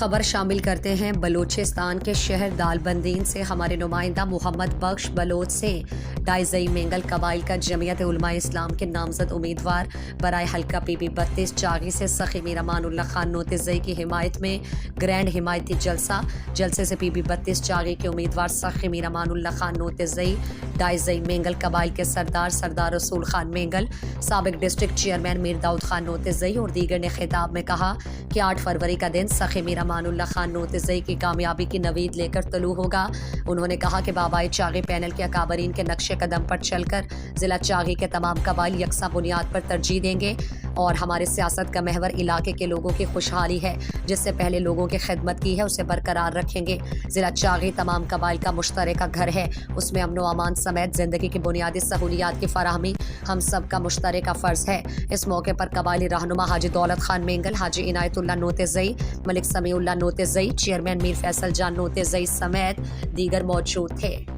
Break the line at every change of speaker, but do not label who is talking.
خبر شامل کرتے ہیں بلوچستان کے شہر دالبندین سے ہمارے نمائندہ محمد بخش بلوچ سے ڈائزئی مینگل قبائل کا جمعیت علماء اسلام کے نامزد امیدوار برائے حلقہ پی بی 32 چاغی سے سخی میر امان اللہ خان نوتزئی کی حمایت میں گرینڈ حمایتی جلسے سے پی بی 32 چاغی کے امیدوار سخی میر امان اللہ خان نوتزئی ڈائزئی مینگل قبائل کے سردار رسول خان مینگل، سابق ڈسٹرکٹ چیئرمین میر داؤد خان نوتزئی اور دیگر نے خطاب میں کہا کہ 8 فروری کا دن سخی میر امان اللہ خان نوتزئی کی کامیابی کی نوید لے کر طلوع ہوگا۔ انہوں نے کہا کہ بابائے چاغی پینل کے اکابرین کے نقش قدم پر چل کر ضلع چاغی کے تمام قبائل یکساں بنیاد پر ترجیح دیں گے اور ہمارے سیاست کا محور علاقے کے لوگوں کی خوشحالی ہے، جس سے پہلے لوگوں کی خدمت کی ہے اسے برقرار رکھیں گے۔ ضلع چاغی تمام قبائل کا مشترکہ گھر ہے، اس میں امن و امان سمیت زندگی کی بنیادی سہولیات کی فراہمی ہم سب کا مشترکہ فرض ہے۔ اس موقع پر قبائلی رہنما حاجی دولت خان مینگل، حاجی عنایت اللہ نوتزئی، ملک سمیع اللہ نوتزئی، چیئرمین میر فیصل جان نوتزئی سمیت دیگر موجود تھے۔